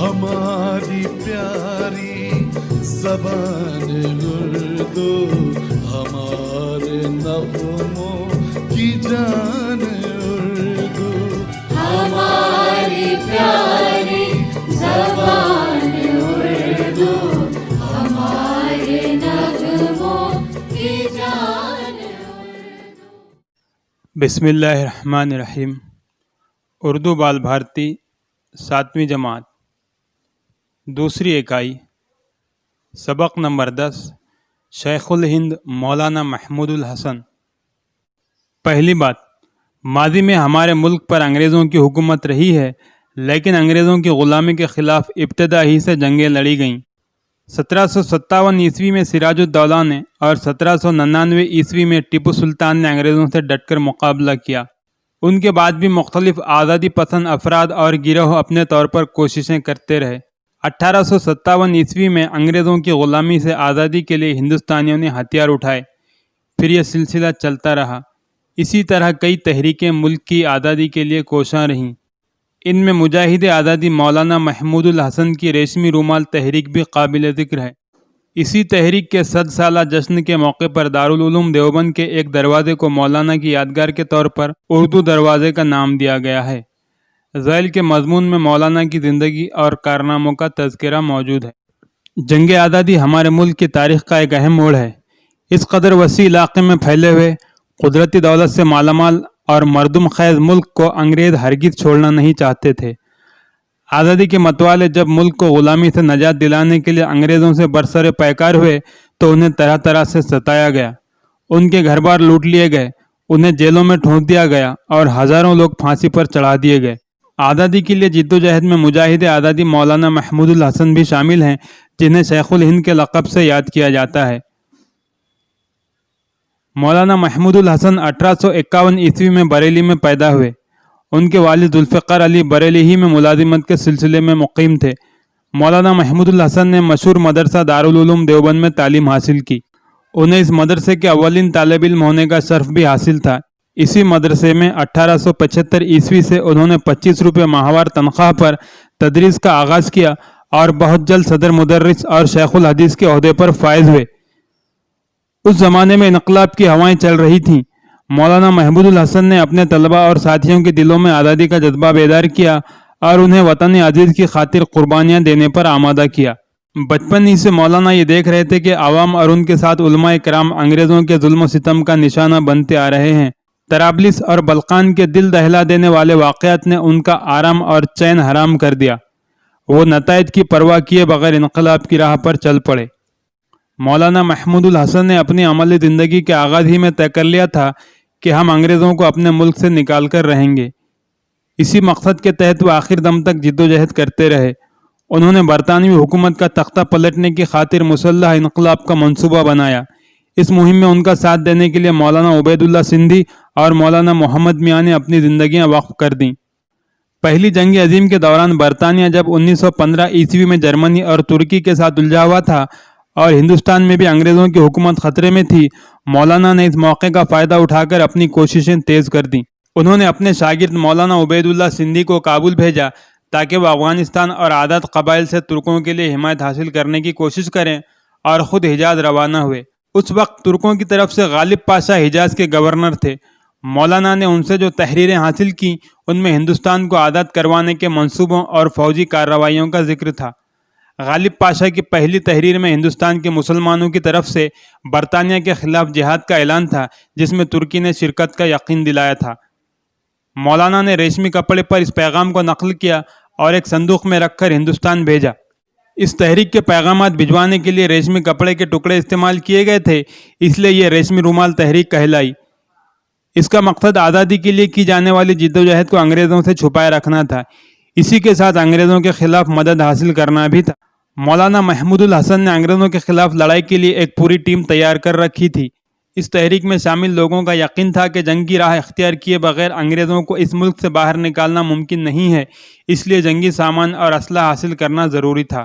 ہماری پیاری زبان اردو، ہمارے نغموں کی جان اردو، ہماری پیاری زبان اردو، ہمارے نغموں کی جان اردو۔ بسم اللہ الرحمن الرحیم۔ اردو بال بھارتی 7ویں جماعت، دوسری اکائی، سبق نمبر 10، شیخ الہند مولانا محمود الحسن۔ پہلی بات، ماضی میں ہمارے ملک پر انگریزوں کی حکومت رہی ہے، لیکن انگریزوں کی غلامی کے خلاف ابتدا ہی سے جنگیں لڑی گئیں۔ 1757 عیسوی میں سراج الدولہ نے اور 1799 عیسوی میں ٹیپو سلطان نے انگریزوں سے ڈٹ کر مقابلہ کیا۔ ان کے بعد بھی مختلف آزادی پسند افراد اور گروہ اپنے طور پر کوششیں کرتے رہے۔ 1857 عیسوی میں انگریزوں کی غلامی سے آزادی کے لیے ہندوستانیوں نے ہتھیار اٹھائے، پھر یہ سلسلہ چلتا رہا۔ اسی طرح کئی تحریکیں ملک کی آزادی کے لیے کوشاں رہیں۔ ان میں مجاہد آزادی مولانا محمود الحسن کی ریشمی رومال تحریک بھی قابل ذکر ہے۔ اسی تحریک کے 100 سالہ جشن کے موقع پر دارالعلوم دیوبند کے ایک دروازے کو مولانا کی یادگار کے طور پر اردو دروازے کا نام دیا گیا ہے۔ ذیل کے مضمون میں مولانا کی زندگی اور کارناموں کا تذکرہ موجود ہے۔ جنگ آزادی ہمارے ملک کی تاریخ کا ایک اہم موڑ ہے۔ اس قدر وسیع علاقے میں پھیلے ہوئے، قدرتی دولت سے مالا مال اور مردم خیز ملک کو انگریز ہرگز چھوڑنا نہیں چاہتے تھے۔ آزادی کے متوالے جب ملک کو غلامی سے نجات دلانے کے لیے انگریزوں سے برسر پیکار ہوئے تو انہیں طرح طرح سے ستایا گیا، ان کے گھر بار لوٹ لیے گئے، انہیں جیلوں میں ٹھونس دیا گیا اور ہزاروں لوگ پھانسی پر چڑھا دیے گئے۔ آزادی کے لیے جدوجہد میں مجاہد آزادی مولانا محمود الحسن بھی شامل ہیں، جنہیں شیخ الہند کے لقب سے یاد کیا جاتا ہے۔ مولانا محمود الحسن 1851 عیسوی میں بریلی میں پیدا ہوئے۔ ان کے والد ذوالفقار علی بریلی ہی میں ملازمت کے سلسلے میں مقیم تھے۔ مولانا محمود الحسن نے مشہور مدرسہ دارالعلوم دیوبند میں تعلیم حاصل کی۔ انہیں اس مدرسے کے اولین طالب علم ہونے کا شرف بھی حاصل تھا۔ اسی مدرسے میں 1875 عیسوی سے انہوں نے 25 روپے ماہوار تنخواہ پر تدریس کا آغاز کیا اور بہت جلد صدر مدرس اور شیخ الحدیث کے عہدے پر فائز ہوئے۔ اس زمانے میں انقلاب کی ہوائیں چل رہی تھیں۔ مولانا محمود الحسن نے اپنے طلباء اور ساتھیوں کے دلوں میں آزادی کا جذبہ بیدار کیا اور انہیں وطن عزیز کی خاطر قربانیاں دینے پر آمادہ کیا۔ بچپن ہی سے مولانا یہ دیکھ رہے تھے کہ عوام اور ان کے ساتھ علماء کرام انگریزوں کے ظلم و ستم کا نشانہ بنتے آ رہے ہیں۔ طرابلس اور بلقان کے دل دہلا دینے والے واقعات نے ان کا آرام اور چین حرام کر دیا۔ وہ نتائج کی پرواہ کیے بغیر انقلاب کی راہ پر چل پڑے۔ مولانا محمود الحسن نے اپنی عملی زندگی کے آغاز ہی میں طے کر لیا تھا کہ ہم انگریزوں کو اپنے ملک سے نکال کر رہیں گے۔ اسی مقصد کے تحت وہ آخر دم تک جدوجہد کرتے رہے۔ انہوں نے برطانوی حکومت کا تختہ پلٹنے کی خاطر مسلح انقلاب کا منصوبہ بنایا۔ اس مہم میں ان کا ساتھ دینے کے لیے مولانا عبید اللہ سندھی اور مولانا محمد میاں نے اپنی زندگیاں وقف کر دیں۔ پہلی جنگ عظیم کے دوران برطانیہ جب 1915 عیسوی میں جرمنی اور ترکی کے ساتھ الجھا ہوا تھا اور ہندوستان میں بھی انگریزوں کی حکومت خطرے میں تھی، مولانا نے اس موقع کا فائدہ اٹھا کر اپنی کوششیں تیز کر دیں۔ انہوں نے اپنے شاگرد مولانا عبید اللہ سندھی کو کابل بھیجا تاکہ وہ افغانستان اور عادت قبائل سے ترکوں کے لیے حمایت حاصل کرنے کی کوشش کریں، اور خود حجاز روانہ ہوئے۔ اس وقت ترکوں کی طرف سے غالب پاشا حجاز کے گورنر تھے۔ مولانا نے ان سے جو تحریریں حاصل کیں ان میں ہندوستان کو آزاد کروانے کے منصوبوں اور فوجی کارروائیوں کا ذکر تھا۔ غالب پاشا کی پہلی تحریر میں ہندوستان کے مسلمانوں کی طرف سے برطانیہ کے خلاف جہاد کا اعلان تھا، جس میں ترکی نے شرکت کا یقین دلایا تھا۔ مولانا نے ریشمی کپڑے پر اس پیغام کو نقل کیا اور ایک صندوق میں رکھ کر ہندوستان بھیجا۔ اس تحریک کے پیغامات بھجوانے کے لیے ریشمی کپڑے کے ٹکڑے استعمال کیے گئے تھے، اس لیے یہ ریشمی رومال تحریک کہلائی۔ اس کا مقصد آزادی کے لیے کی جانے والی جدوجہد کو انگریزوں سے چھپائے رکھنا تھا، اسی کے ساتھ انگریزوں کے خلاف مدد حاصل کرنا بھی تھا۔ مولانا محمود الحسن نے انگریزوں کے خلاف لڑائی کے لیے ایک پوری ٹیم تیار کر رکھی تھی۔ اس تحریک میں شامل لوگوں کا یقین تھا کہ جنگ کی راہ اختیار کیے بغیر انگریزوں کو اس ملک سے باہر نکالنا ممکن نہیں ہے، اس لیے جنگی سامان اور اسلحہ حاصل کرنا ضروری تھا۔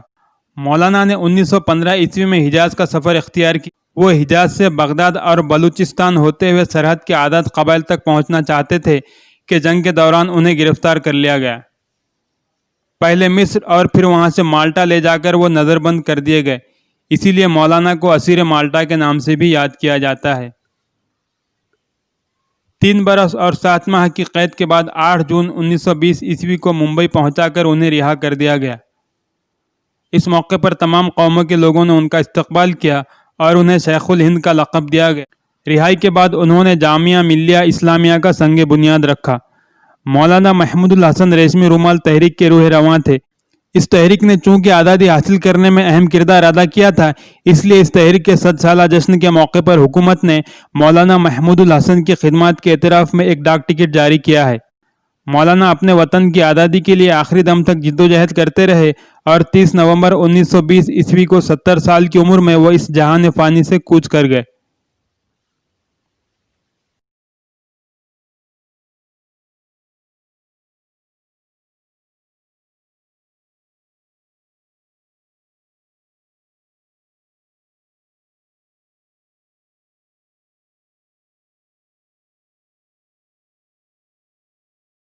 مولانا نے 1915 عیسوی میں حجاز کا سفر اختیار کیا۔ وہ حجاز سے بغداد اور بلوچستان ہوتے ہوئے سرحد کے عادت قبائل تک پہنچنا چاہتے تھے کہ جنگ کے دوران انہیں گرفتار کر لیا گیا۔ پہلے مصر اور پھر وہاں سے مالٹا لے جا کر وہ نظر بند کر دیے گئے، اسی لیے مولانا کو اسیر مالٹا کے نام سے بھی یاد کیا جاتا ہے۔ 3 برس اور 7 ماہ کی قید کے بعد 8 جون 1920 عیسوی کو ممبئی پہنچا کر انہیں رہا کر دیا گیا۔ اس موقع پر تمام قوموں کے لوگوں نے ان کا استقبال کیا اور انہیں شیخ الہند کا لقب دیا گیا۔ رہائی کے بعد انہوں نے جامعہ ملیہ اسلامیہ کا سنگ بنیاد رکھا۔ مولانا محمود الحسن ریشمی رومال تحریک کے روح رواں تھے۔ اس تحریک نے چونکہ آزادی حاصل کرنے میں اہم کردار ادا کیا تھا، اس لیے اس تحریک کے 100 سالہ جشن کے موقع پر حکومت نے مولانا محمود الحسن کی خدمات کے اعتراف میں ایک ڈاک ٹکٹ جاری کیا ہے۔ مولانا اپنے وطن کی آزادی کے لیے آخری دم تک جدوجہد کرتے رہے اور 30 نومبر 1920 عیسوی کو 70 سال کی عمر میں وہ اس جہان فانی سے کوچ کر گئے۔